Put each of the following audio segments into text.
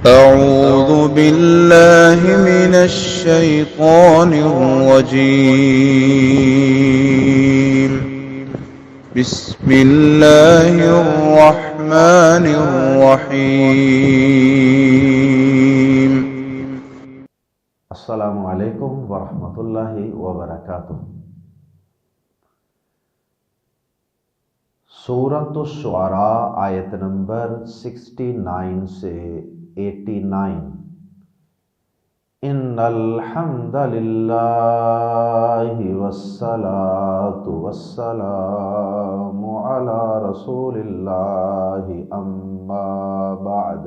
أعوذ بالله من الشيطان الرجيم. بسم الله الرحمن الرحيم. السلام علیکم ورحمۃ اللہ وبرکاتہ۔ سورۃ الشعراء آیت نمبر 69 سے 89۔ ان الحمد للہ والصلاة والسلام علی رسول اللہ اما بعد۔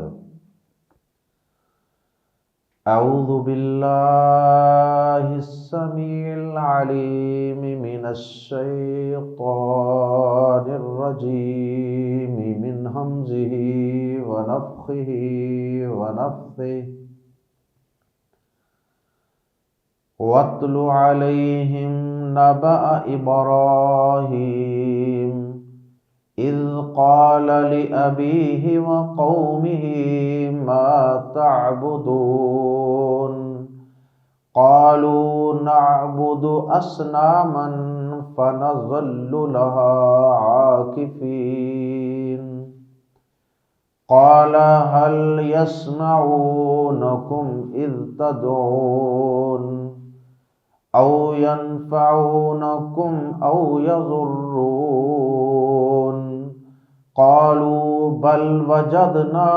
اعوذ باللہ السمیع العلیم من الشیطان الرجیم من ہمزہ ونفخہ ونفثہ۔ واتل علیہم نبأ ابراہیم اذ قال لأبیہ وقومہ ما تعبدون قالوا نعبد أصناما فنظل لها عاكفين قال هل يسمعونكم إذ تدعون أو ينفعونكم أو يضرون قالوا بل وجدنا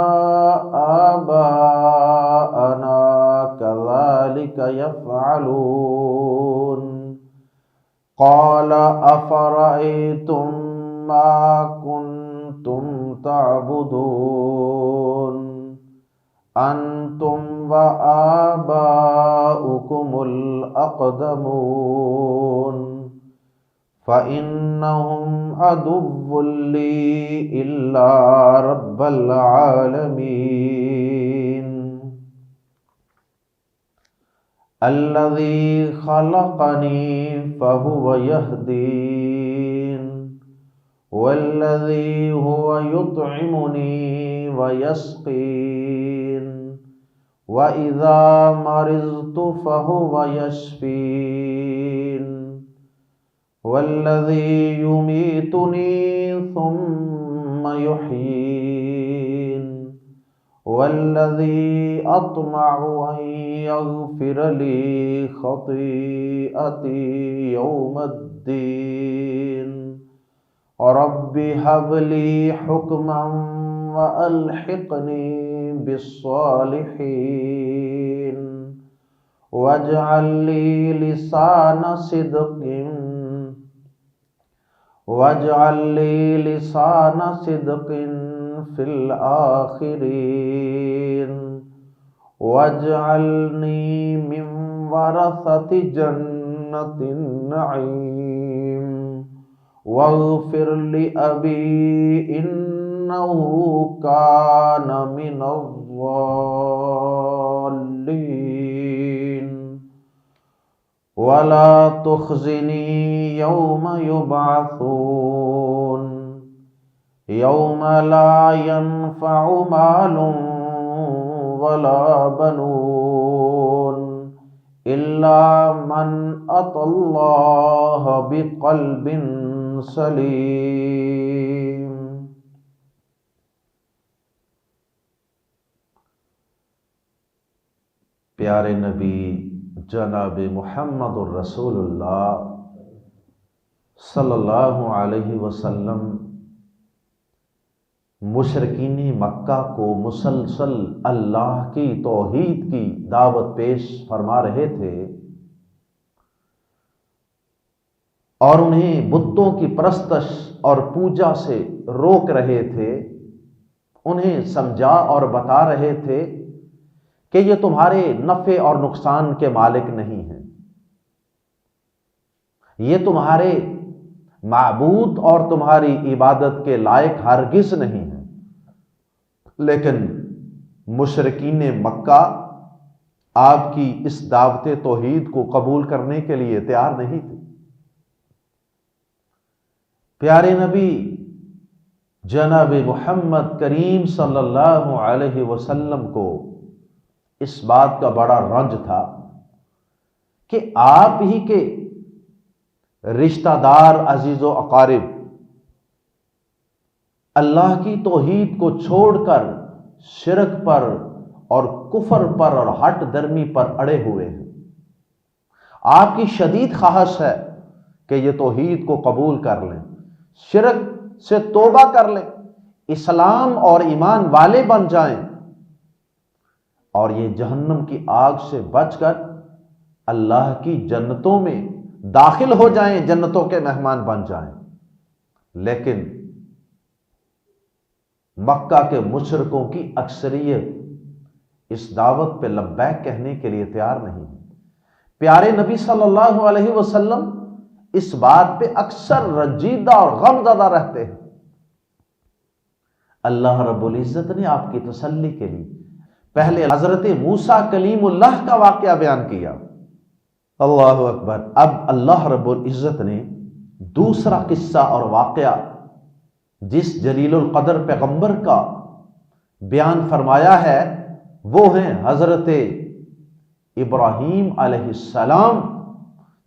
آباءنا كذلك يفعلون قال أفرأيتم ما كنتم تعبدون أنتم وآباؤكم الأقدمون فإنهم عدو لي إلا رب العالمين الذي خلقني فهو يهدين والذي هو يطعمني ويسقين وإذا مرضت فهو يشفين والذي يميتني ثم يحيين والذي أطمع أن يغفر لي خطيئتي يوم الدين رب هب لي حكما وألحقني بالصالحين واجعل لي لسان صدق في الآخرين واجعلني من ورثة جنة النعيم واغفر لأبي إنه كان من الضالين ولا تخزني يوم يبعثون يوم لا ينفع مال ولا بنون إلا من أتى الله بقلب سلیم۔ پیارے نبی جناب محمد الرسول اللہ صلی اللہ علیہ وسلم مشرکین مکہ کو مسلسل اللہ کی توحید کی دعوت پیش فرما رہے تھے اور انہیں بتوں کی پرستش اور پوجا سے روک رہے تھے۔ انہیں سمجھا اور بتا رہے تھے کہ یہ تمہارے نفع اور نقصان کے مالک نہیں ہیں، یہ تمہارے معبود اور تمہاری عبادت کے لائق ہرگز نہیں ہیں۔ لیکن مشرکین مکہ آپ کی اس دعوت توحید کو قبول کرنے کے لیے تیار نہیں تھے۔ پیارے نبی جناب محمد کریم صلی اللہ علیہ وسلم کو اس بات کا بڑا رنج تھا کہ آپ ہی کے رشتہ دار، عزیز و اقارب اللہ کی توحید کو چھوڑ کر شرک پر اور کفر پر اور ہٹ درمی پر اڑے ہوئے ہیں۔ آپ کی شدید خواہش ہے کہ یہ توحید کو قبول کر لیں، شرک سے توبہ کر لیں، اسلام اور ایمان والے بن جائیں، اور یہ جہنم کی آگ سے بچ کر اللہ کی جنتوں میں داخل ہو جائیں، جنتوں کے مہمان بن جائیں۔ لیکن مکہ کے مشرکوں کی اکثریت اس دعوت پہ لبیک کہنے کے لیے تیار نہیں ہے۔ پیارے نبی صلی اللہ علیہ وسلم اس بات پہ اکثر رنجیدہ اور غم زدہ رہتے ہیں۔ اللہ رب العزت نے آپ کی تسلی کے لیے پہلے حضرت موسیٰ کلیم اللہ کا واقعہ بیان کیا، اللہ اکبر۔ اب اللہ رب العزت نے دوسرا قصہ اور واقعہ جس جلیل القدر پیغمبر کا بیان فرمایا ہے وہ ہیں حضرت ابراہیم علیہ السلام،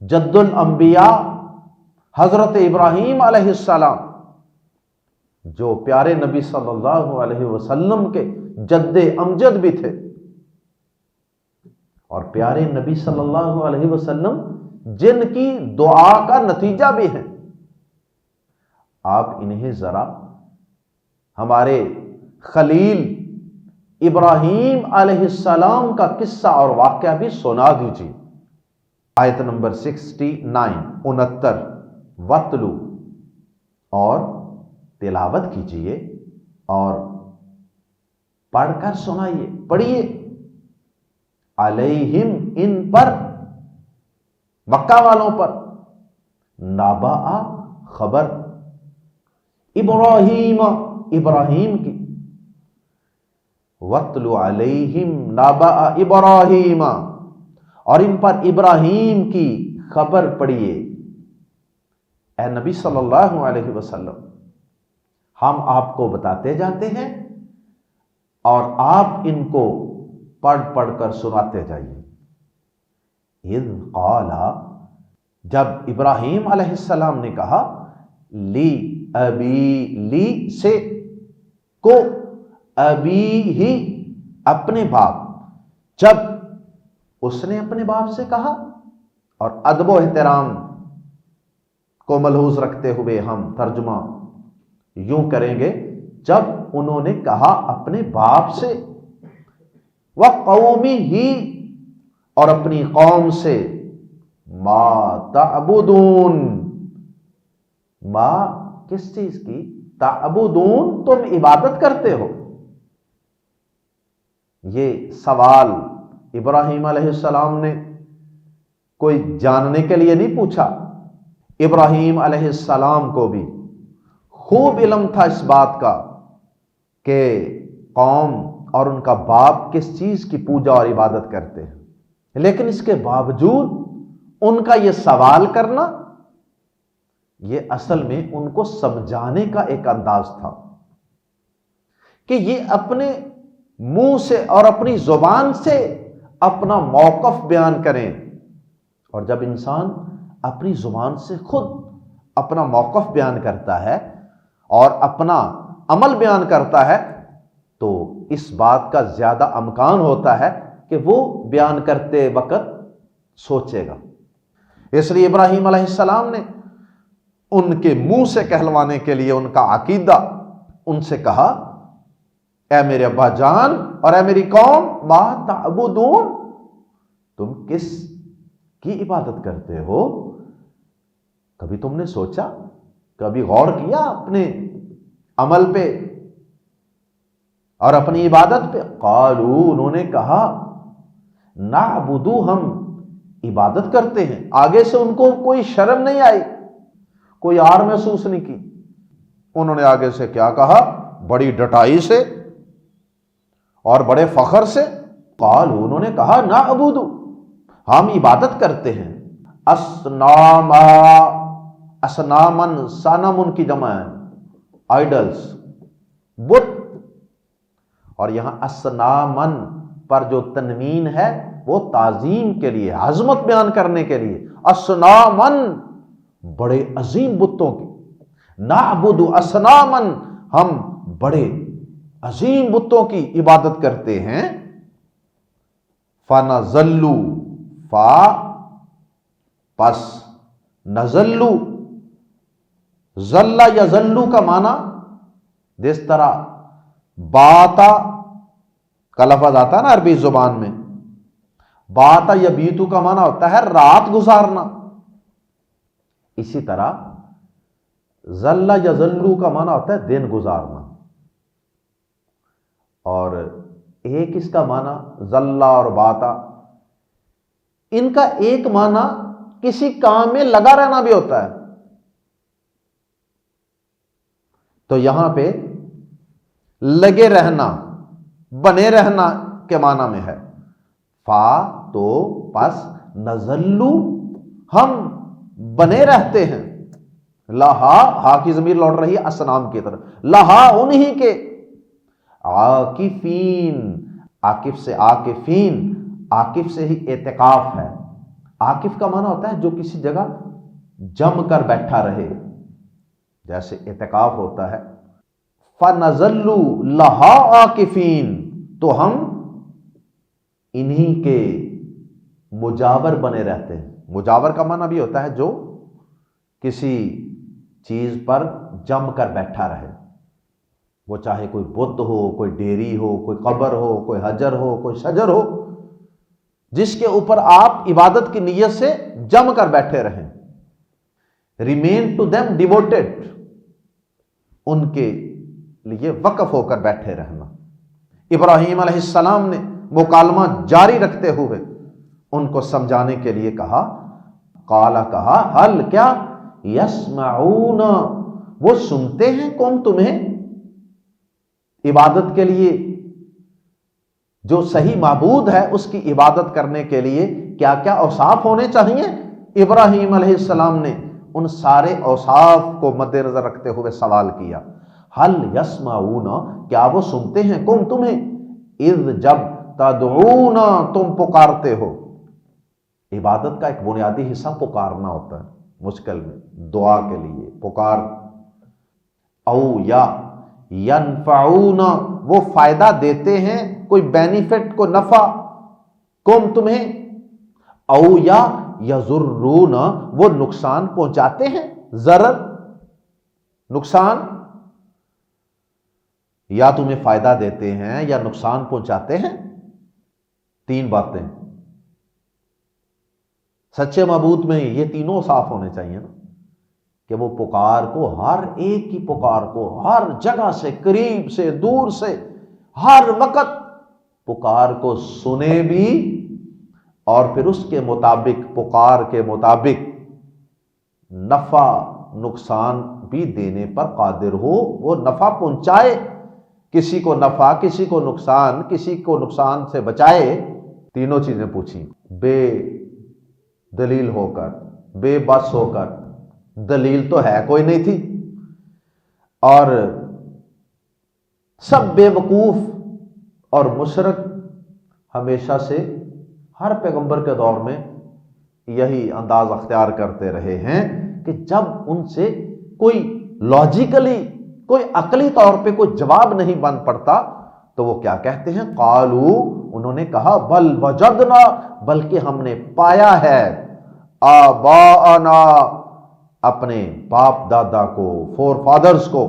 جد الانبیاء، حضرت ابراہیم علیہ السلام جو پیارے نبی صلی اللہ علیہ وسلم کے جد امجد بھی تھے، اور پیارے نبی صلی اللہ علیہ وسلم جن کی دعا کا نتیجہ بھی ہیں۔ آپ انہیں ذرا ہمارے خلیل ابراہیم علیہ السلام کا قصہ اور واقعہ بھی سنا دیجیے۔ آیت نمبر 69 وَاتْلُو، اور تلاوت کیجئے اور پڑھ کر سنائیے، پڑھیے، علیہم، ان پر، مکہ والوں پر، نبأ، خبر، ابراہیم، ابراہیم کی، وَاتْلُ عَلَيْهِمْ نَبَأَ ابراہیم، اور ان پر ابراہیم کی خبر پڑھیے۔ اے نبی صلی اللہ علیہ وسلم، ہم آپ کو بتاتے جاتے ہیں اور آپ ان کو پڑھ پڑھ کر سناتے جائیے۔ اذ قال، جب ابراہیم علیہ السلام نے کہا، لی ابی، لی سے، کو، ابی ہی، اپنے باپ، جب اس نے اپنے باپ سے کہا، اور ادب و احترام کو ملحوظ رکھتے ہوئے ہم ترجمہ یوں کریں گے، جب انہوں نے کہا اپنے باپ سے، وَقَوْمِهِ، اور اپنی قوم سے، ما تعبدون، ما کس چیز کی، تعبدون، تم عبادت کرتے ہو۔ یہ سوال ابراہیم علیہ السلام نے کوئی جاننے کے لیے نہیں پوچھا، ابراہیم علیہ السلام کو بھی خوب علم تھا اس بات کا کہ قوم اور ان کا باپ کس چیز کی پوجا اور عبادت کرتے ہیں، لیکن اس کے باوجود ان کا یہ سوال کرنا، یہ اصل میں ان کو سمجھانے کا ایک انداز تھا کہ یہ اپنے منہ سے اور اپنی زبان سے اپنا موقف بیان کریں، اور جب انسان اپنی زبان سے خود اپنا موقف بیان کرتا ہے اور اپنا عمل بیان کرتا ہے تو اس بات کا زیادہ امکان ہوتا ہے کہ وہ بیان کرتے وقت سوچے گا۔ اس لیے ابراہیم علیہ السلام نے ان کے منہ سے کہلوانے کے لیے ان کا عقیدہ ان سے کہا، اے میرے ابا جان اور اے میری قوم، ما تعبدون، تم کس کی عبادت کرتے ہو؟ کبھی تم نے سوچا، کبھی غور کیا اپنے عمل پہ اور اپنی عبادت پہ؟ قالو، انہوں نے کہا، نعبدو، ہم عبادت کرتے ہیں۔ آگے سے ان کو کوئی شرم نہیں آئی، کوئی آر محسوس نہیں کی، انہوں نے آگے سے کیا کہا، بڑی ڈٹائی سے اور بڑے فخر سے، قالو، انہوں نے کہا، نعبدو، ہم عبادت کرتے ہیں، اصناما، اصنامن، صنم ان کی جمع ہے، آئیڈلز، بت، اور یہاں اسنامن پر جو تنوین ہے وہ تعظیم کے لیے، عظمت بیان کرنے کے لیے، اسنامن بڑے عظیم بتوں کی، نعبد اسنامن ہم بڑے عظیم بتوں کی عبادت کرتے ہیں۔ فنزلو، فا پس، نزلو، زلہ یا زلو کا معنی جس طرح باتا کا لفظ آتا ہے نا عربی زبان میں، باتا یا بیتو کا معنی ہوتا ہے رات گزارنا، اسی طرح زلہ یا زلو کا معنی ہوتا ہے دن گزارنا۔ اور ایک اس کا معنی زلہ اور باتا، ان کا ایک معنی کسی کام میں لگا رہنا بھی ہوتا ہے۔ تو یہاں پہ لگے رہنا، بنے رہنا کے معنی میں ہے۔ فا تو پس، نزلو ہم بنے رہتے ہیں، لہا ہا کی ضمیر لوٹ رہی ہے اسنام کی طرف، لہا انہی کے، عاکفین، عاکف سے عاکفین، عاکف سے ہی اعتکاف ہے۔ عاکف کا معنی ہوتا ہے جو کسی جگہ جم کر بیٹھا رہے، جیسے اعتکاف ہوتا ہے۔ فنزلو لہا عاکفین، تو ہم انہی کے مجاور بنے رہتے ہیں۔ مجاور کا معنی بھی ہوتا ہے جو کسی چیز پر جم کر بیٹھا رہے، وہ چاہے کوئی بت ہو، کوئی ڈیری ہو، کوئی قبر ہو، کوئی حجر ہو، کوئی شجر ہو، جس کے اوپر آپ عبادت کی نیت سے جم کر بیٹھے رہیں۔ ریمین ٹو دیم ڈیووٹیڈ، ان کے لیے وقف ہو کر بیٹھے رہنا۔ ابراہیم علیہ السلام نے مکالمہ جاری رکھتے ہوئے ان کو سمجھانے کے لیے کہا، قالا کہا، حل کیا، یسمعون وہ سنتے ہیں کون تمہیں، عبادت کے لیے جو صحیح معبود ہے اس کی عبادت کرنے کے لیے کیا کیا اوصاف ہونے چاہیے۔ ابراہیم علیہ السلام نے ان سارے اوصاف کو مد نظر رکھتے ہوئے سوال کیا، حل یسمعون کیا وہ سنتے ہیں کم تمہیں، اذ جب تدعون تم پکارتے ہو۔ عبادت کا ایک بنیادی حصہ پکارنا ہوتا ہے، مشکل میں دعا کے لیے پکار، او یا ینفعون وہ فائدہ دیتے ہیں، کوئی بینیفٹ، کوئی نفع، کم تمہیں، او یا یضرون وہ نقصان پہنچاتے ہیں، ضرر، نقصان، یا تمہیں فائدہ دیتے ہیں یا نقصان پہنچاتے ہیں۔ تین باتیں سچے معبود میں یہ تینوں صاف ہونے چاہیے نا، کہ وہ پکار کو، ہر ایک کی پکار کو، ہر جگہ سے، قریب سے، دور سے، ہر وقت پکار کو سنے بھی، اور پھر اس کے مطابق، پکار کے مطابق نفع نقصان بھی دینے پر قادر ہو، وہ نفع پہنچائے، کسی کو نفع، کسی کو نقصان، کسی کو نقصان سے بچائے۔ تینوں چیزیں پوچھیں، بے دلیل ہو کر، بے بس ہو کر، دلیل تو ہے کوئی نہیں تھی، اور سب بے وقوف اور مشرک ہمیشہ سے ہر پیغمبر کے دور میں یہی انداز اختیار کرتے رہے ہیں کہ جب ان سے کوئی لاجیکلی، کوئی عقلی طور پہ کوئی جواب نہیں بن پڑتا تو وہ کیا کہتے ہیں، قالو انہوں نے کہا، بل وجدنا بلکہ ہم نے پایا ہے، آباءنا اپنے باپ دادا کو، فور فادرز کو،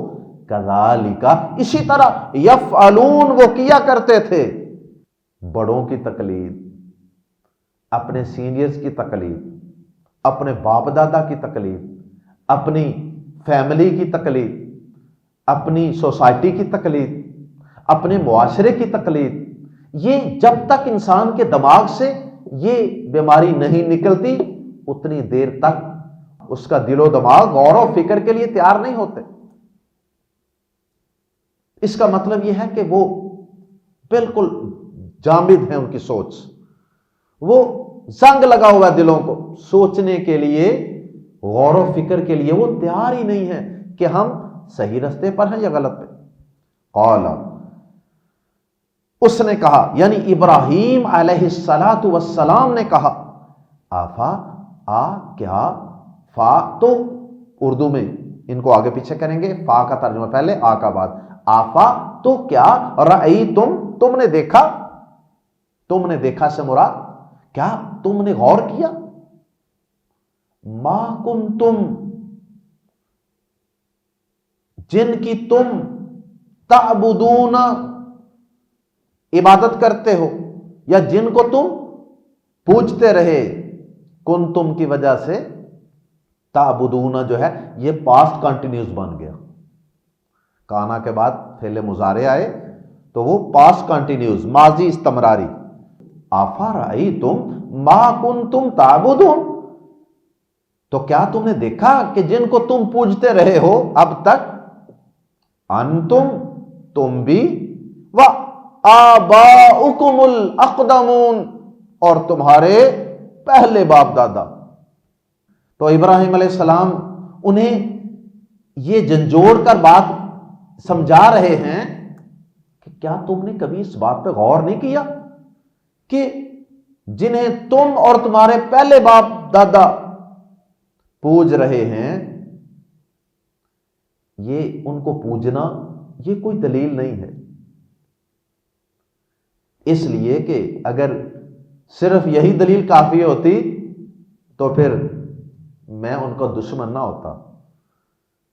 کذالک اسی طرح، یفعلون وہ کیا کرتے تھے، بڑوں کی تقلید، اپنے سینئرز کی تقلید، اپنے باپ دادا کی تقلید، اپنی فیملی کی تقلید، اپنی سوسائٹی کی تقلید، اپنے معاشرے کی تقلید۔ یہ جب تک انسان کے دماغ سے یہ بیماری نہیں نکلتی اتنی دیر تک اس کا دل و دماغ غور و فکر کے لیے تیار نہیں ہوتے۔ اس کا مطلب یہ ہے کہ وہ بالکل جامد ہیں، ان کی سوچ، وہ زنگ لگا ہوا ہے دلوں کو، سوچنے کے لیے، غور و فکر کے لیے وہ تیار ہی نہیں ہے کہ ہم صحیح رستے پر ہیں یا غلط پہ۔ قال، اس نے کہا، یعنی ابراہیم علیہ السلام نے کہا، آفا، کیا، فا تو اردو میں ان کو آگے پیچھے کریں گے، فا کا ترجمہ پہلے، کا بعد، آفا تو کیا، رأیتم تم نے دیکھا، تم نے دیکھا سے مراد کیا تم نے غور کیا، ما کنتم جن کی تم تعبدون عبادت کرتے ہو، یا جن کو تم پوجتے رہے، کنتم کی وجہ سے تعبدون جو ہے یہ پاسٹ کنٹینیوس بن گیا، کانا کے بعد فعل مضارع آئے تو وہ پاسٹ کنٹینیوس، ماضی استمراری، افرأیتم ما کنتم تعبدون، تو کیا تم نے دیکھا کہ جن کو تم پوجتے رہے ہو اب تک، انتم تم بھی، و آباؤکم الاقدمون اور تمہارے پہلے باپ دادا۔ تو ابراہیم علیہ السلام انہیں یہ جھنجھوڑ کر بات سمجھا رہے ہیں کہ کیا تم نے کبھی اس بات پہ غور نہیں کیا کہ جنہیں تم اور تمہارے پہلے باپ دادا پوج رہے ہیں، یہ ان کو پوجنا یہ کوئی دلیل نہیں ہے، اس لیے کہ اگر صرف یہی دلیل کافی ہوتی تو پھر میں ان کا دشمن نہ ہوتا،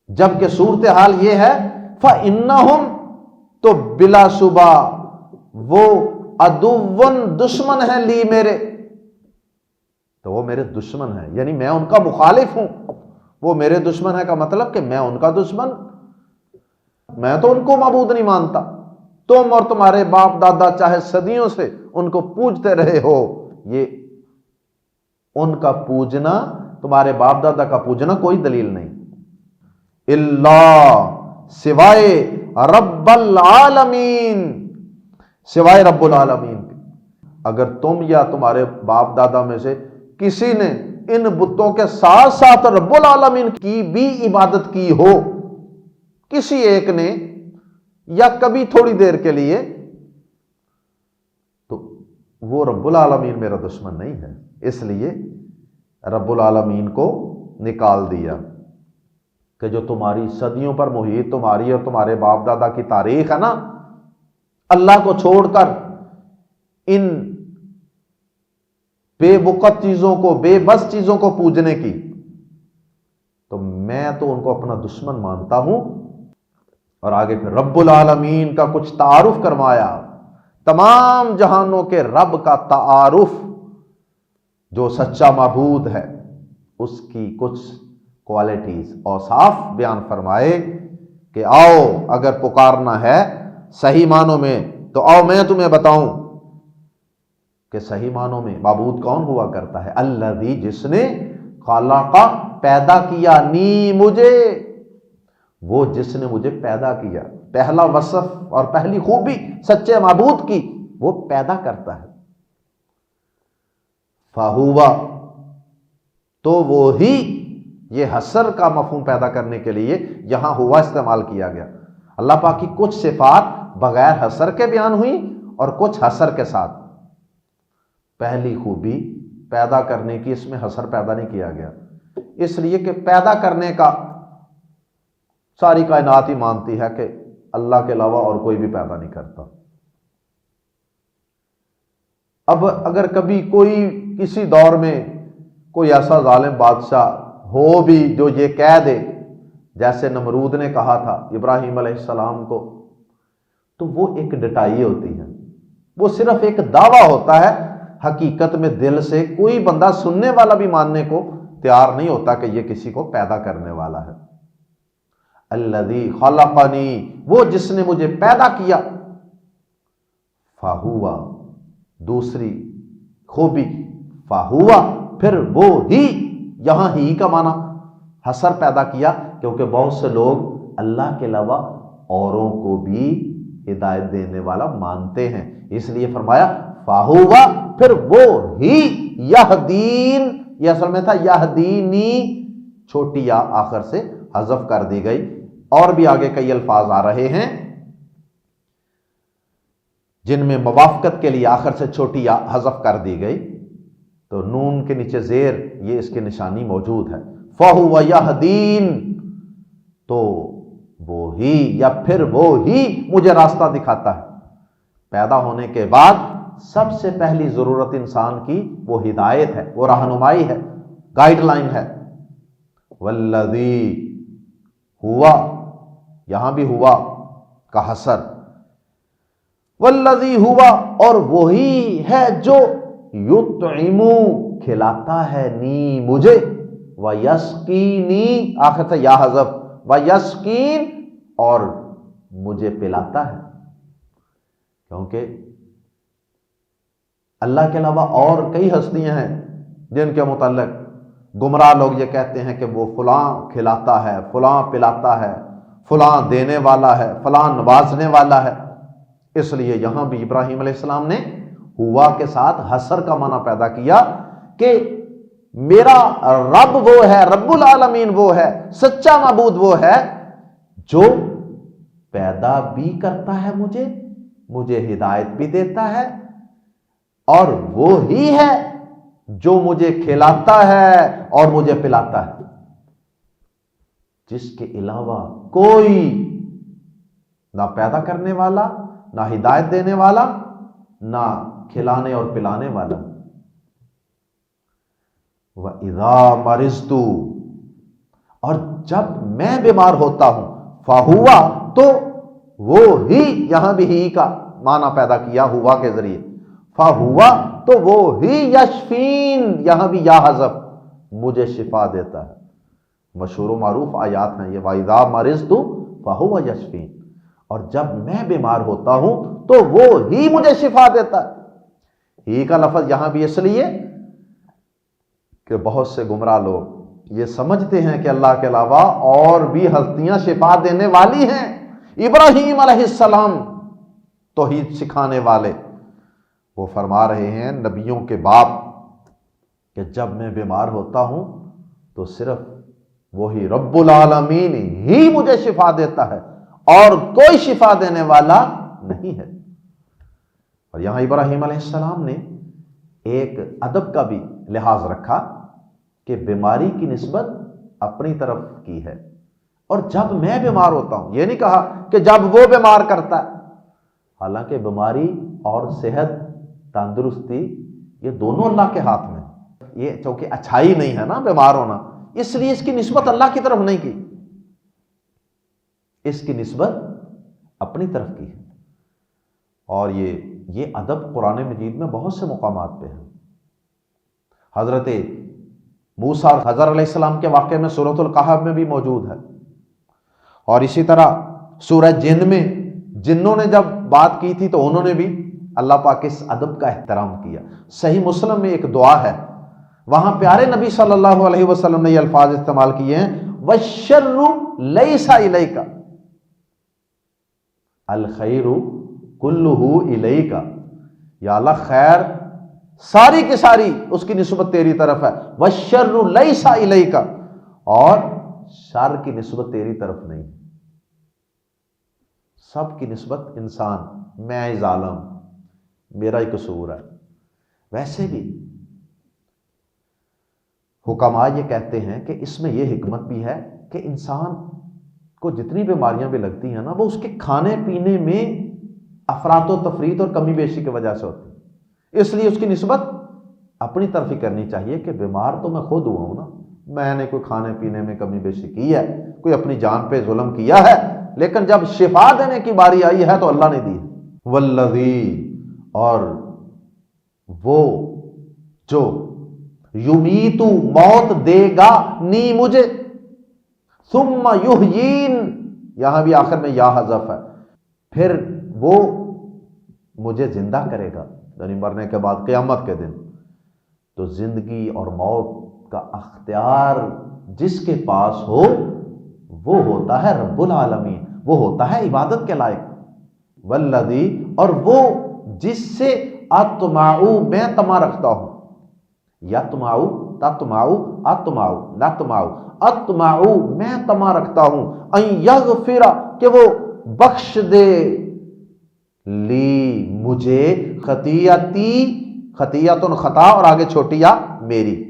جبکہ صورتحال یہ ہے فَإِنَّهُمْ تو بلا شبہ وہ عدوٌ دشمن ہے لی میرے، تو وہ میرے دشمن ہیں، یعنی میں ان کا مخالف ہوں، وہ میرے دشمن ہے کا مطلب کہ میں ان کا دشمن، میں تو ان کو معبود نہیں مانتا، تم اور تمہارے باپ دادا چاہے صدیوں سے ان کو پوجتے رہے ہو، یہ ان کا پوجنا، تمہارے باپ دادا کا پوجنا کوئی دلیل نہیں، اللہ سوائے رب العالمین، سوائے رب العالمین کے، اگر تم یا تمہارے باپ دادا میں سے کسی نے ان بتوں کے ساتھ ساتھ رب العالمین کی بھی عبادت کی ہو، کسی ایک نے یا کبھی تھوڑی دیر کے لیے، تو وہ رب العالمین میرا دشمن نہیں ہے، اس لیے رب العالمین کو نکال دیا کہ جو تمہاری صدیوں پر محیط تمہاری اور تمہارے باپ دادا کی تاریخ ہے نا، اللہ کو چھوڑ کر ان بے وقت چیزوں کو، بے بس چیزوں کو پوجنے کی، تو میں تو ان کو اپنا دشمن مانتا ہوں۔ اور آگے پھر رب العالمین کا کچھ تعارف کروایا، تمام جہانوں کے رب کا تعارف، جو سچا معبود ہے اس کی کچھ کوالٹیز، اوصاف بیان فرمائے کہ آؤ اگر پکارنا ہے صحیح معنوں میں تو آؤ میں تمہیں بتاؤں کہ صحیح معنوں میں معبود کون ہوا کرتا ہے، الذی جس نے خلق پیدا کیا، نی مجھے، وہ جس نے مجھے پیدا کیا، پہلا وصف اور پہلی خوبی سچے معبود کی، وہ پیدا کرتا ہے، فہوا تو وہی، یہ حصر کا مفہوم پیدا کرنے کے لیے یہاں ہوا استعمال کیا گیا، اللہ پاک کی کچھ صفات بغیر حصر کے بیان ہوئی اور کچھ حصر کے ساتھ، پہلی خوبی پیدا کرنے کی، اس میں حصر پیدا نہیں کیا گیا، اس لیے کہ پیدا کرنے کا ساری کائنات ہی مانتی ہے کہ اللہ کے علاوہ اور کوئی بھی پیدا نہیں کرتا۔ اب اگر کبھی کوئی کسی دور میں کوئی ایسا ظالم بادشاہ ہو بھی جو یہ کہہ دے، جیسے نمرود نے کہا تھا ابراہیم علیہ السلام کو، تو وہ ایک ڈٹائی ہوتی ہے، وہ صرف ایک دعویٰ ہوتا ہے، حقیقت میں دل سے کوئی بندہ سننے والا بھی ماننے کو تیار نہیں ہوتا کہ یہ کسی کو پیدا کرنے والا ہے۔ الذی خلقنی، وہ جس نے مجھے پیدا کیا، فہوا دوسری خوبی، فہوا پھر وہ ہی، یہاں ہی کا معنی حصر پیدا کیا، کیونکہ بہت سے لوگ اللہ کے علاوہ اوروں کو بھی ہدایت دینے والا مانتے ہیں، اس لیے فرمایا فہوا پھر وہ ہی، یہدین، یہ اصل میں تھا یہدینی، چھوٹی یا آخر سے حذف کر دی گئی، اور بھی آگے کئی الفاظ آ رہے ہیں جن میں موافقت کے لیے آخر سے چھوٹی یا حذف کر دی گئی، تو نون کے نیچے زیر یہ اس کی نشانی موجود ہے۔ فَهُوَ يَهْدِينِ، تو وہی یا پھر وہی مجھے راستہ دکھاتا ہے۔ پیدا ہونے کے بعد سب سے پہلی ضرورت انسان کی وہ ہدایت ہے، وہ رہنمائی ہے، گائیڈ لائن ہے۔ والذی ہوا، یہاں بھی ہوا کا حصر، والذی ہوا، اور وہی ہے جو یطعم، کھلاتا ہے، نی مجھے، ویسقینی، آخر سے یا حذف، ویسقین، اور مجھے پلاتا ہے۔ کیونکہ اللہ کے علاوہ اور کئی ہستیاں ہیں جن کے متعلق گمراہ لوگ یہ کہتے ہیں کہ وہ فلاں کھلاتا ہے، فلاں پلاتا ہے، فلاں دینے والا ہے، فلاں نوازنے والا ہے۔ اس لیے یہاں بھی ابراہیم علیہ السلام نے ہوا کے ساتھ حصر کا معنی پیدا کیا کہ میرا رب وہ ہے، رب العالمین وہ ہے، سچا معبود وہ ہے جو پیدا بھی کرتا ہے مجھے ہدایت بھی دیتا ہے، اور وہی ہے جو مجھے کھلاتا ہے اور مجھے پلاتا ہے، جس کے علاوہ کوئی نہ پیدا کرنے والا، نہ ہدایت دینے والا، نہ کھلانے اور پلانے والا۔ وَإِذَا مَرِضْتُ، اور جب میں بیمار ہوتا ہوں، فَهُوَ، تو وہ ہی، یہاں بھی ہی کا معنی پیدا کیا ہوا کے ذریعے، فَهُوَ، تو وہ ہی، یشفین، یہاں بھی یا حذف، مجھے شفا دیتا ہے۔ مشہور و معروف آیات ہیں یہ، وَإِذَا مَرِضْتُ فَهُوَ یشفین، اور جب میں بیمار ہوتا ہوں تو وہ ہی مجھے شفا دیتا ہے۔ ہی کا لفظ یہاں بھی اس لیے کہ بہت سے گمراہ لوگ یہ سمجھتے ہیں کہ اللہ کے علاوہ اور بھی ہستیاں شفا دینے والی ہیں۔ ابراہیم علیہ السلام توحید سکھانے والے، وہ فرما رہے ہیں نبیوں کے باپ کہ جب میں بیمار ہوتا ہوں تو صرف وہی رب العالمین ہی مجھے شفا دیتا ہے، اور کوئی شفا دینے والا نہیں ہے۔ اور یہاں ابراہیم علیہ السلام نے ایک ادب کا بھی لحاظ رکھا کہ بیماری کی نسبت اپنی طرف کی ہے، اور جب میں بیمار ہوتا ہوں، یہ نہیں کہا کہ جب وہ بیمار کرتا ہے، حالانکہ بیماری اور صحت، تندرستی، یہ دونوں اللہ کے ہاتھ میں۔ یہ چونکہ اچھائی نہیں ہے نا بیمار ہونا، اس لیے اس کی نسبت اللہ کی طرف نہیں کی، اس کی نسبت اپنی طرف کی ہے۔ اور یہ ادب قرآن مجید میں بہت سے مقامات پہ ہے۔ حضرت موسیٰ اور خضر علیہ السلام کے واقعے میں سورۃ الکہف میں بھی موجود ہے، اور اسی طرح سورہ جن میں جنوں نے جب بات کی تھی تو انہوں نے بھی اللہ پاک اس ادب کا احترام کیا۔ صحیح مسلم میں ایک دعا ہے، وہاں پیارے نبی صلی اللہ علیہ وسلم نے یہ الفاظ استعمال کیے ہیں، وَالشَّرُّ لَيْسَ إِلَيْكَ، الخیر کلہ الیک، یا اللہ خیر ساری کی ساری اس کی نسبت تیری طرف ہے، وَالشَّرُّ لَيْسَ إِلَيْكَ، اور شر کی نسبت تیری طرف نہیں، سب کی نسبت انسان، میں ظالم، میرا ہی قصور ہے۔ ویسے بھی حکماء یہ کہتے ہیں کہ اس میں یہ حکمت بھی ہے کہ انسان کو جتنی بیماریاں بھی لگتی ہیں نا، وہ اس کے کھانے پینے میں افراط و تفریط اور کمی بیشی کی وجہ سے ہوتی ہے، اس لیے اس کی نسبت اپنی طرف ہی کرنی چاہیے کہ بیمار تو میں خود ہوا ہوں نا، میں نے کوئی کھانے پینے میں کمی بیشی کی ہے، کوئی اپنی جان پہ ظلم کیا ہے، لیکن جب شفا دینے کی باری آئی ہے تو اللہ نے دی ہے۔ والذی، اور وہ جو یمیتو، موت دے گا، نی مجھے، ثم یحیین، یہاں بھی آخر میں یا حذف ہے، پھر وہ مجھے زندہ کرے گا، یعنی مرنے کے بعد قیامت کے دن۔ تو زندگی اور موت کا اختیار جس کے پاس ہو وہ ہوتا ہے رب العالمین، وہ ہوتا ہے عبادت کے لائق۔ والذی، اور وہ جس سے اطمعو، میں طمع رکھتا ہوں، یطمعو، تطمعو، اطمعو، نطمعو، اطمعو، میں طمع رکھتا ہوں، ان یغفر، کہ وہ بخش دے، لی مجھے، خطیتی، خطیتن خطا اور آگے چھوٹی یا میری،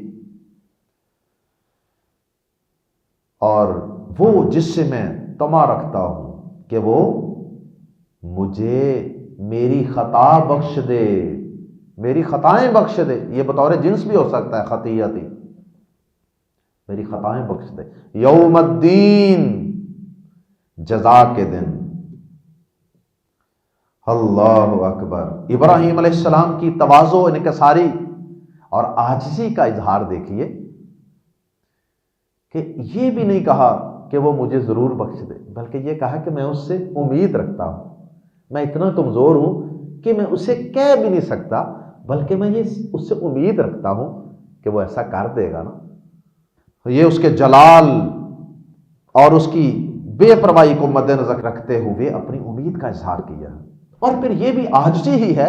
اور وہ جس سے میں طمع رکھتا ہوں کہ وہ مجھے میری خطا بخش دے، میری خطائیں بخش دے، یہ بطور جنس بھی ہو سکتا ہے خطیتی، میری خطائیں بخش دے، یوم الدین، جزا کے دن۔ اللہ اکبر۔ ابراہیم علیہ السلام کی تواضع، انکساری اور عاجزی کا اظہار دیکھیے کہ یہ بھی نہیں کہا کہ وہ مجھے ضرور بخش دے، بلکہ یہ کہا کہ میں اس سے امید رکھتا ہوں، میں اتنا کمزور ہوں کہ میں اسے کہہ بھی نہیں سکتا، بلکہ میں یہ اس سے امید رکھتا ہوں کہ وہ ایسا کر دے گا نا۔ یہ اس کے جلال اور اس کی بے پرواہی کو مد نظر رکھتے ہوئے اپنی امید کا اظہار کیا، اور پھر یہ بھی عاجزی ہی ہے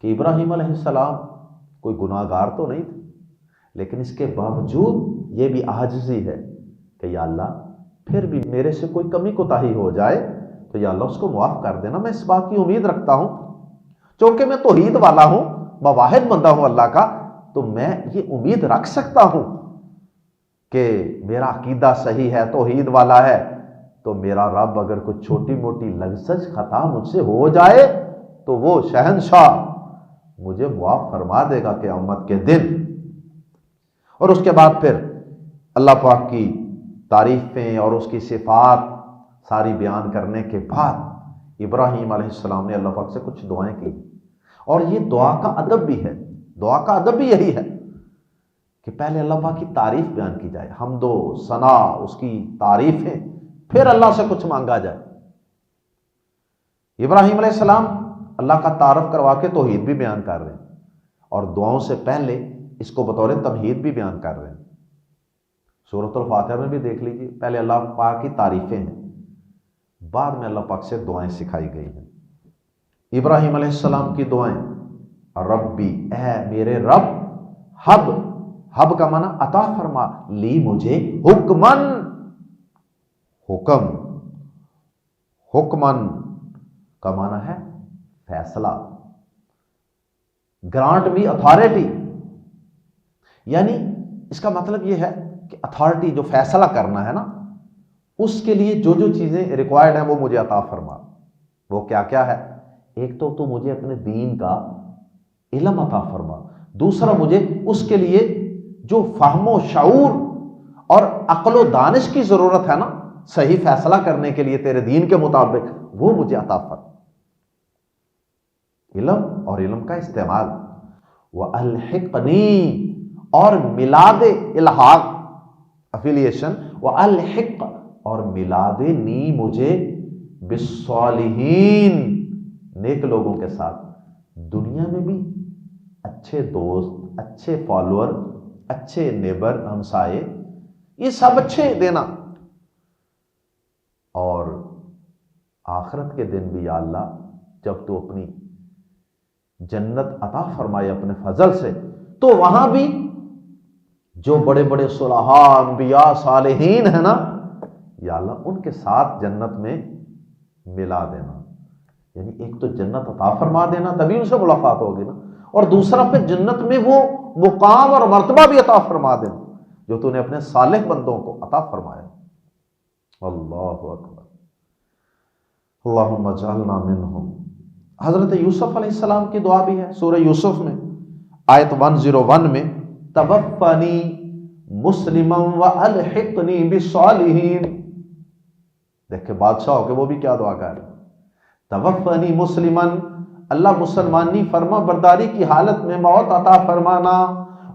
کہ ابراہیم علیہ السلام کوئی گناہ گار تو نہیں تھے، لیکن اس کے باوجود یہ بھی عاجزی ہے کہ یا اللہ پھر بھی میرے سے کوئی کمی کوتاہی ہو جائے تو یا اللہ اس کو معاف کر دینا، میں اس بات کی امید رکھتا ہوں، چونکہ میں توحید والا ہوں، میں واحد بندہ ہوں اللہ کا، تو میں یہ امید رکھ سکتا ہوں کہ میرا عقیدہ صحیح ہے، توحید والا ہے، تو میرا رب اگر کوئی چھوٹی موٹی لغزش خطا مجھ سے ہو جائے تو وہ شہنشاہ مجھے معاف فرما دے گا قیامت کے دن۔ اور اس کے بعد پھر اللہ پاک کی تعریفیں اور اس کی صفات ساری بیان کرنے کے بعد ابراہیم علیہ السلام نے اللہ پاک سے کچھ دعائیں کی، اور یہ دعا کا ادب بھی ہے، دعا کا ادب بھی یہی ہے کہ پہلے اللہ پاک کی تعریف بیان کی جائے، حمد و ثنا، اس کی تعریفیں، پھر اللہ سے کچھ مانگا جائے۔ ابراہیم علیہ السلام اللہ کا تعارف کروا کے توحید بھی بیان کر رہے ہیں، اور دعاؤں سے پہلے اس کو بطور تمہید بھی بیان کر رہے ہیں۔ سورۃ الفاتحہ میں بھی دیکھ لیجیے، پہلے اللہ پاک کی تعریفیں ہیں، بعد میں اللہ پاک سے دعائیں سکھائی گئی ہیں۔ ابراہیم علیہ السلام کی دعائیں، ربی، اے میرے رب، حب کا معنی عطا فرما، لی مجھے، حکمن، حکمن کا معنی ہے فیصلہ، گرانٹ بھی اتھارٹی، یعنی اس کا مطلب یہ ہے کہ اتھارٹی، جو فیصلہ کرنا ہے نا، اس کے لیے جو جو چیزیں ریکوائرڈ ہیں وہ مجھے عطا فرما۔ وہ کیا کیا ہے؟ ایک تو مجھے اپنے دین کا علم عطا فرما، دوسرا مجھے اس کے لیے جو فہم و شعور اور عقل و دانش کی ضرورت ہے نا صحیح فیصلہ کرنے کے لیے تیرے دین کے مطابق، وہ مجھے عطا فرما۔ علم اور علم کا استعمال، وَأَلْحِقْنِي، اور ملاد الحاق، افیلیشن، وَأَلْحِقْ، اور ملاد نی مجھے، بالصالحین، نیک لوگوں کے ساتھ، دنیا میں بھی اچھے دوست، اچھے فالوور، اچھے نیبر، ہمسائے، یہ سب اچھے دینا، اور آخرت کے دن بھی یا اللہ جب تو اپنی جنت عطا فرمائے اپنے فضل سے، تو وہاں بھی جو بڑے بڑے صلحاء، انبیاء، صالحین ہیں نا، یا اللہ ان کے ساتھ جنت میں ملا دینا، یعنی ایک تو جنت عطا فرما دینا، تبھی ان سے ملاقات ہوگی نا، اور دوسرا پھر جنت میں وہ مقام اور مرتبہ بھی عطا فرما دینا جو تو نے اپنے صالح بندوں کو عطا فرمایا۔ اللہ اکبر، اللہم اجعلنا منہم۔ حضرت یوسف علیہ السلام کی دعا بھی ہے سورہ یوسف میں، آیت 101 میں، توفنی مسلما والحقنی بالصالحین۔ دیکھیں بادشاہ ہو کے وہ بھی کیا دعا کر رہے ہیں، توفنی مسلما، اللہ مسلمانی فرما برداری کی حالت میں موت عطا فرمانا،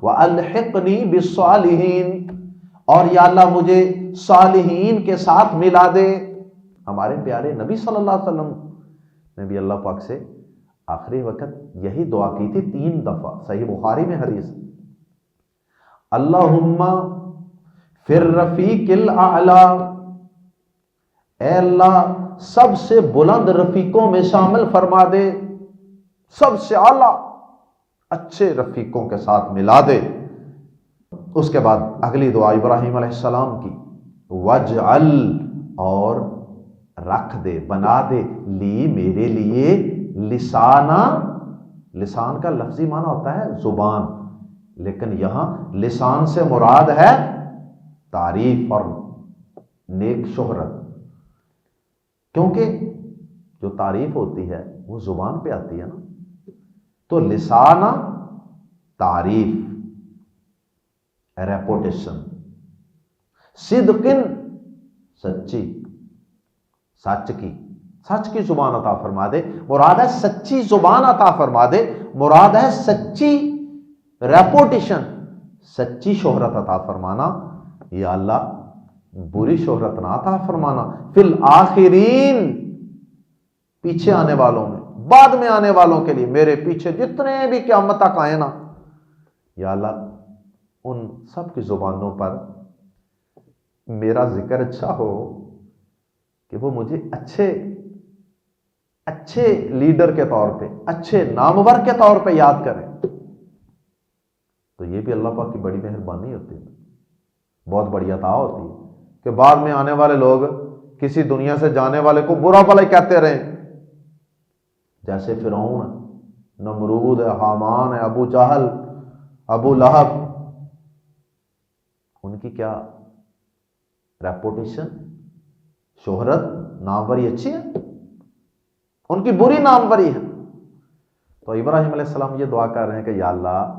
والحقنی بالصالحین، اور یا اللہ مجھے صالحین کے ساتھ ملا دے۔ ہمارے پیارے نبی صلی اللہ علیہ وسلم نے بھی اللہ پاک سے آخری وقت یہی دعا کی تھی 3 دفعہ، صحیح بخاری میں حدیث، اللہم فی الرفیق الاعلی، اے اللہ سب سے بلند رفیقوں میں شامل فرما دے، سب سے اعلیٰ اچھے رفیقوں کے ساتھ ملا دے۔ اس کے بعد اگلی دعا ابراہیم علیہ السلام کی، وجعل، اور رکھ دے، بنا دے، لی میرے لیے، لسانا، لسان کا لفظی معنی ہوتا ہے زبان، لیکن یہاں لسان سے مراد ہے تعریف اور نیک شہرت، کیونکہ جو تعریف ہوتی ہے وہ زبان پہ آتی ہے نا، تو لسانہ تعریف، ریپوٹیشن، صدقن سچی، سچ کی زبان عطا فرما دے، مراد ہے سچی زبان عطا فرما دے، مراد ہے سچی ریپوٹیشن، سچی شہرت عطا فرمانا، یا اللہ بری شہرت نہ عطا فرمانا، فی الآخرین، پیچھے آنے والوں میں، بعد میں آنے والوں کے لیے، میرے پیچھے جتنے بھی قیامت تک آئے نا، یا اللہ ان سب کی زبانوں پر میرا ذکر اچھا ہو، کہ وہ مجھے اچھے لیڈر کے طور پہ، اچھے نامور کے طور پہ یاد کریں۔ تو یہ بھی اللہ پاک کی بڑی مہربانی ہوتی ہے، بہت بڑی عطا ہوتی ہے، کہ بعد میں آنے والے لوگ کسی دنیا سے جانے والے کو برا بھلا کہتے رہیں، جیسے فرعون ہے، نمرود ہے، حامان ہے، ابو جہل، ابو لہب، ان کی کیا ریپوٹیشن، شہرت، ناموری اچھی ہے، ان کی بری ناموری ہے۔ تو ابراہیم علیہ السلام یہ دعا کر رہے ہیں کہ یا اللہ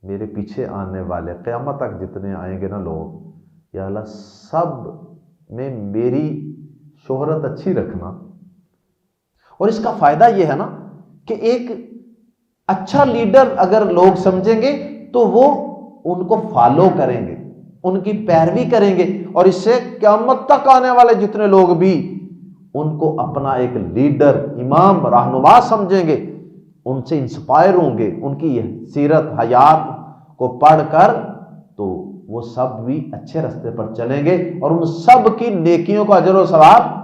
میرے پیچھے آنے والے قیامت تک جتنے آئیں گے نا لوگ، یا اللہ سب میں میری شہرت اچھی رکھنا۔ اور اس کا فائدہ یہ ہے نا کہ ایک اچھا لیڈر اگر لوگ سمجھیں گے تو وہ ان کو فالو کریں گے، ان کی پیروی کریں گے، اور اس سے قیامت تک آنے والے جتنے لوگ بھی ان کو اپنا ایک لیڈر، امام، رہنما سمجھیں گے، ان سے انسپائر ہوں گے، ان کی سیرت حیات کو پڑھ کر، تو وہ سب بھی اچھے راستے پر چلیں گے، اور ان سب کی نیکیوں کا اجر و ثواب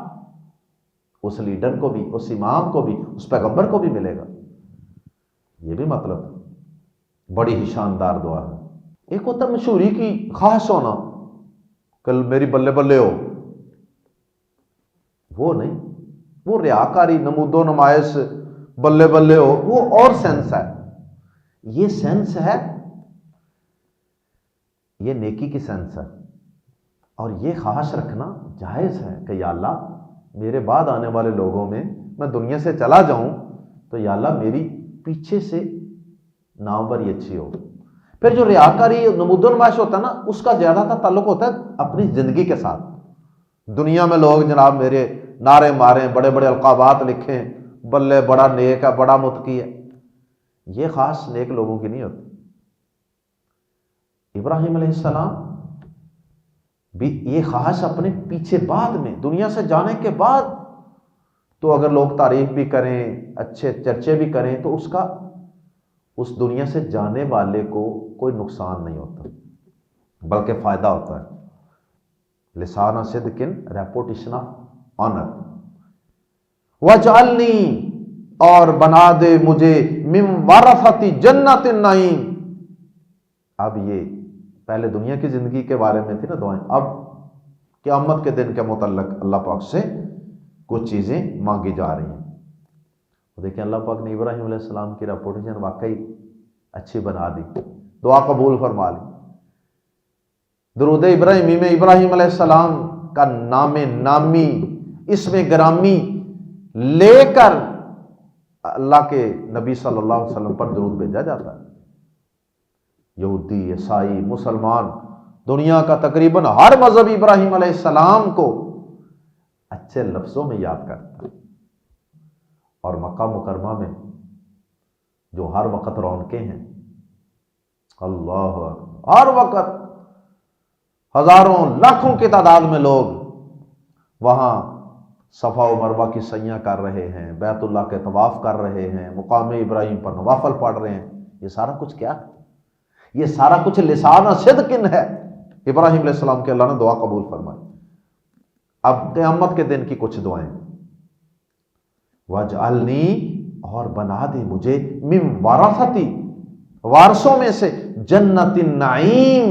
اس لیڈر کو بھی، اس امام کو بھی، اس پیغمبر کو بھی ملے گا۔ یہ بھی مطلب بڑی ہی شاندار دعا ہے۔ ایک ہوتا ہے مشہوری کی خواہش ہونا، کل میری بلے بلے ہو، وہ نہیں، وہ ریاکاری، نمود و نمائش، بلے بلے ہو، وہ اور سینس ہے۔ یہ سینس ہے، یہ نیکی کی سینس ہے، اور یہ خواہش رکھنا جائز ہے کہ یا اللہ میرے بعد آنے والے لوگوں میں دنیا سے چلا جاؤں تو یا اللہ میری پیچھے سے ناموری اچھی ہو۔ پھر جو ریاکاری، نمود و نمائش ہوتا ہے نا، اس کا زیادہ تر تعلق ہوتا ہے اپنی زندگی کے ساتھ۔ دنیا میں لوگ جناب میرے نعرے ماریں، بڑے بڑے القابات لکھیں، بلے بڑا نیک ہے، بڑا متقی ہے، یہ خاص نیک لوگوں کی نہیں ہوتی۔ ابراہیم علیہ السلام بھی یہ خواہش اپنے پیچھے بعد میں، دنیا سے جانے کے بعد تو اگر لوگ تعریف بھی کریں، اچھے چرچے بھی کریں، تو اس کا اس دنیا سے جانے والے کو کوئی نقصان نہیں ہوتا، بلکہ فائدہ ہوتا ہے۔ لسان صدقن، ریپوٹیشن آف آنر۔ وَاجْعَلْنِي، اور بنا دے مجھے، مِن وَرَثَةِ جنت النعیم۔ اب یہ پہلے دنیا کی زندگی کے بارے میں تھی نا دعائیں، اب قیامت کے دن کے متعلق اللہ پاک سے کچھ چیزیں مانگی جا رہی ہیں۔ دیکھیں اللہ پاک نے ابراہیم علیہ السلام کی ریپوٹیشن واقعی اچھی بنا دی، دعا قبول فرما لی۔ درود ابراہیمی میں ابراہیم علیہ السلام کا نام نامی، اسم گرامی لے کر اللہ کے نبی صلی اللہ علیہ وسلم پر درود بھیجا جاتا ہے۔ یہودی، عیسائی، مسلمان، دنیا کا تقریباً ہر مذہب ابراہیم علیہ السلام کو اچھے لفظوں میں یاد کرتا ہے، اور مکہ مکرمہ میں جو ہر وقت رونقیں ہیں، اللہ اکبر، ہر وقت ہزاروں لاکھوں کی تعداد میں لوگ وہاں صفا و مروہ کی سعیاں کر رہے ہیں، بیت اللہ کے طواف کر رہے ہیں، مقام ابراہیم پر نوافل پڑھ رہے ہیں۔ یہ سارا کچھ کیا ہے؟ یہ سارا کچھ لسان صدقن ہے۔ ابراہیم علیہ السلام کے اللہ نے دعا قبول فرمائی۔ اب قیامت کے دن کی کچھ دعائیں، وَاجْعَلْنِي، اور بنا دے مجھے، مِن وَرَثَةِ، وارثوں میں سے، جنت النعیم،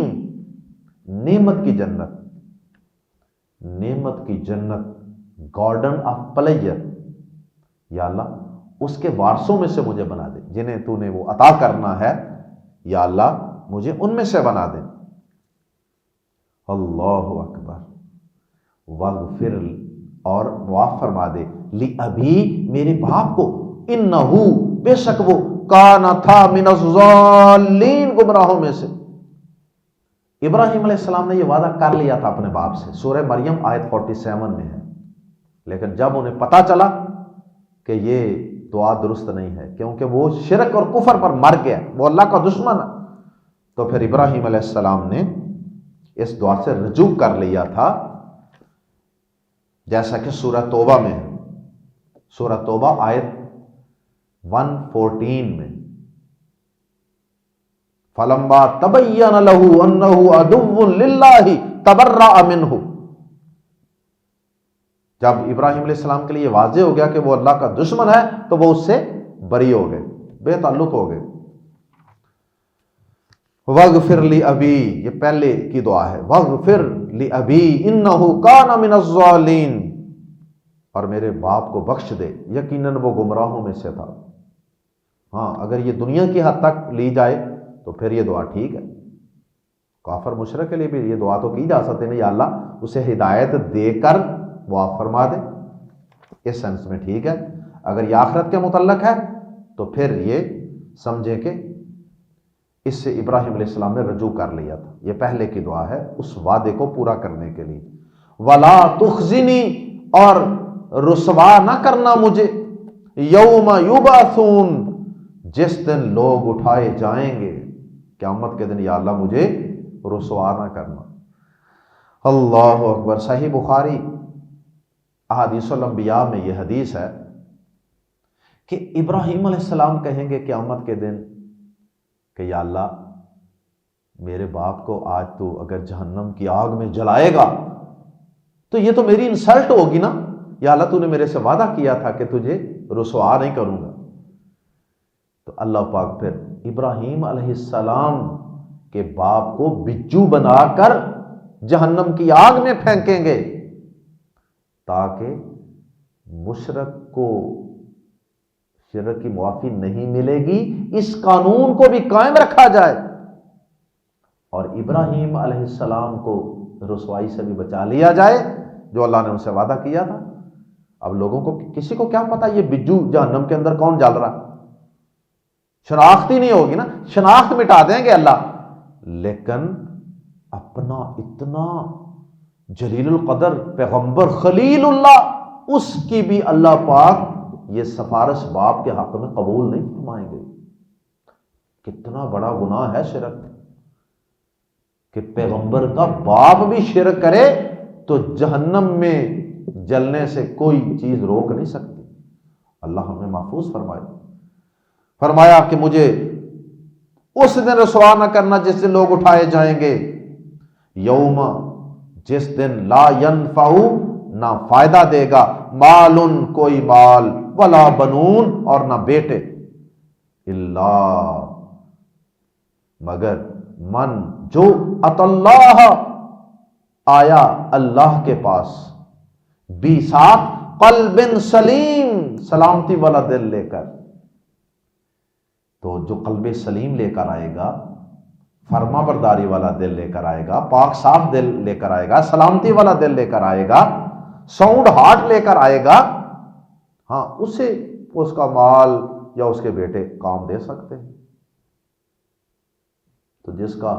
نعمت کی جنت، نعمت کی جنت، گارڈن آف پلیئر، یا اللہ اس کے وارثوں میں سے مجھے بنا دے، جنہیں تو نے وہ عطا کرنا ہے یا اللہ مجھے ان میں سے بنا دے۔ اللہ اکبر، واغفر، اور معاف فرما دے، لی ابھی، میرے باپ کو، انہو، بے شک وہ، کان تھا، من الضالین، گمراہوں میں سے۔ ابراہیم علیہ السلام نے یہ وعدہ کر لیا تھا اپنے باپ سے، سورہ مریم آیت 47 میں ہے، لیکن جب انہیں پتا چلا کہ یہ دعا درست نہیں ہے کیونکہ وہ شرک اور کفر پر مر گیا، وہ اللہ کا دشمن ہے، تو پھر ابراہیم علیہ السلام نے اس دعا سے رجوع کر لیا تھا، جیسا کہ سورہ توبہ میں ہے، سورہ توبہ آیت 114 میں، فَلَمَّا تَبَيَّنَ لَهُ أَنَّهُ عَدُوٌّ لِلَّهِ تَبَرَّأَ مِنْهُ، جب ابراہیم علیہ السلام کے لیے واضح ہو گیا کہ وہ اللہ کا دشمن ہے تو وہ اس سے بری ہو گئے، بے تعلق ہو گئے۔ وَاغْفِرْ لِأَبِي، یہ پہلے کی دعا ہے، وَاغْفِرْ لِأَبِي إِنَّهُ كَانَ مِنَ الضَّالِينَ، اور میرے باپ کو بخش دے، یقیناً وہ گمراہوں میں سے تھا۔ ہاں، اگر یہ دنیا کی حد تک لی جائے تو پھر یہ دعا ٹھیک ہے، کافر مشرک کے لیے بھی یہ دعا تو کی جا سکتے ہیں، یا اللہ اسے ہدایت دے کر معاف فرما دے، اس سینس میں ٹھیک ہے۔ اگر یہ آخرت کے متعلق ہے تو پھر یہ سمجھے کہ اس سے ابراہیم علیہ السلام نے رجوع کر لیا تھا، یہ پہلے کی دعا ہے اس وعدے کو پورا کرنے کے لیے۔ وَلَا تُخْزِنِي، اور رسوا نہ کرنا مجھے، یوم یبعثون، جس دن لوگ اٹھائے جائیں گے قیامت کے دن، یا اللہ مجھے رسوا نہ کرنا۔ اللہ اکبر۔ صحیح بخاری احادیث الانبیاء میں یہ حدیث ہے کہ ابراہیم علیہ السلام کہیں گے قیامت کے دن کہ یا اللہ میرے باپ کو آج تو اگر جہنم کی آگ میں جلائے گا تو یہ تو میری انسلٹ ہوگی نا، یا اللہ تو نے میرے سے وعدہ کیا تھا کہ تجھے رسوا نہیں کروں گا۔ تو اللہ پاک پھر ابراہیم علیہ السلام کے باپ کو بجو بنا کر جہنم کی آگ میں پھینکیں گے تاکہ مشرک کو شرک کی معافی نہیں ملے گی، اس قانون کو بھی قائم رکھا جائے اور ابراہیم علیہ السلام کو رسوائی سے بھی بچا لیا جائے جو اللہ نے ان سے وعدہ کیا تھا۔ اب لوگوں کو کسی کو کیا پتا یہ بجو جہنم کے اندر کون جل رہا، شناخت ہی نہیں ہوگی نا، شناخت مٹا دیں گے اللہ، لیکن اپنا اتنا جلیل القدر پیغمبر خلیل اللہ، اس کی بھی اللہ پاک یہ سفارش باپ کے حق میں قبول نہیں فرمائیں گے۔ کتنا بڑا گناہ ہے شرک، کہ پیغمبر کا باپ بھی شرک کرے تو جہنم میں جلنے سے کوئی چیز روک نہیں سکتی۔ اللہ ہمیں محفوظ فرمائے۔ فرمایا کہ مجھے اس دن رسوا نہ کرنا جس دن لوگ اٹھائے جائیں گے، یوم، جس دن لا ینفع، نہ فائدہ دے گا، مال، کوئی مال، ولا بنون، اور نہ بیٹے، اللہ، مگر من، جو، اتی اللہ، آیا اللہ کے پاس، بھی ساتھ، قلب سلیم، سلامتی والا دل لے کر۔ تو جو قلب سلیم لے کر آئے گا، فرما برداری والا دل لے کر آئے گا، پاک صاف دل لے کر آئے گا، سلامتی والا دل لے کر آئے گا، ساؤنڈ ہارٹ لے کر آئے گا، ہاں اسے اس کا مال یا اس کے بیٹے کام دے سکتے ہیں۔ تو جس کا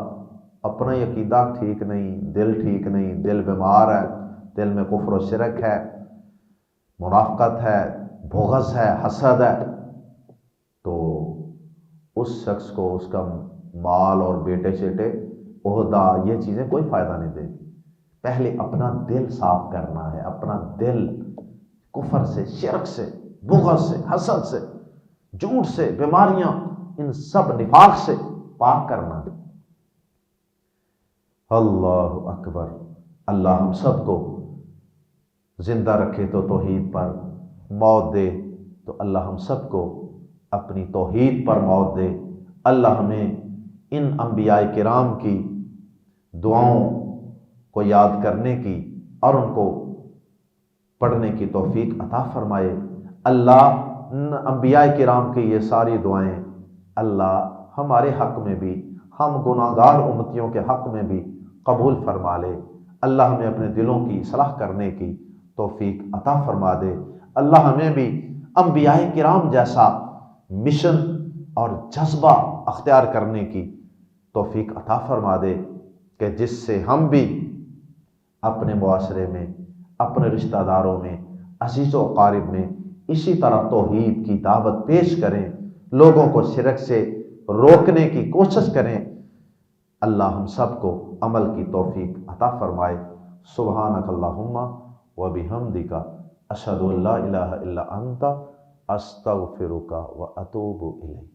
اپنا عقیدہ ٹھیک نہیں، دل ٹھیک نہیں، دل بیمار ہے، دل میں کفر و شرک ہے، منافقت ہے، بغض ہے، حسد ہے، تو اس شخص کو اس کا مال اور بیٹے شیٹے، عہدہ، یہ چیزیں کوئی فائدہ نہیں دے گی۔ پہلے اپنا دل صاف کرنا ہے، اپنا دل کفر سے، شرک سے، بغض سے، حسد سے، جھوٹ سے، بیماریاں، ان سب نفاق سے پاک کرنا ہے۔ اللہ اکبر۔ اللہ ہم سب کو زندہ رکھے تو توحید پر، موت دے تو اللہ ہم سب کو اپنی توحید پر موت دے۔ اللہ ہمیں ان انبیاء کرام کی دعاؤں کو یاد کرنے کی اور ان کو پڑھنے کی توفیق عطا فرمائے۔ اللہ انبیاء کرام کی یہ ساری دعائیں اللہ ہمارے حق میں بھی، ہم گناہگار امتیوں کے حق میں بھی قبول فرما لے۔ اللہ ہمیں اپنے دلوں کی اصلاح کرنے کی توفیق عطا فرما دے۔ اللہ ہمیں بھی انبیاء کرام جیسا مشن اور جذبہ اختیار کرنے کی توفیق عطا فرما دے کہ جس سے ہم بھی اپنے معاشرے میں، اپنے رشتہ داروں میں، عزیز و اقارب میں اسی طرح توحید کی دعوت پیش کریں، لوگوں کو شرک سے روکنے کی کوشش کریں۔ اللہ ہم سب کو عمل کی توفیق عطا فرمائے۔ سبحانک اللہم و بحمدک، اشہد ان لا الہ الا انت، استغفرک و اتوب الیک۔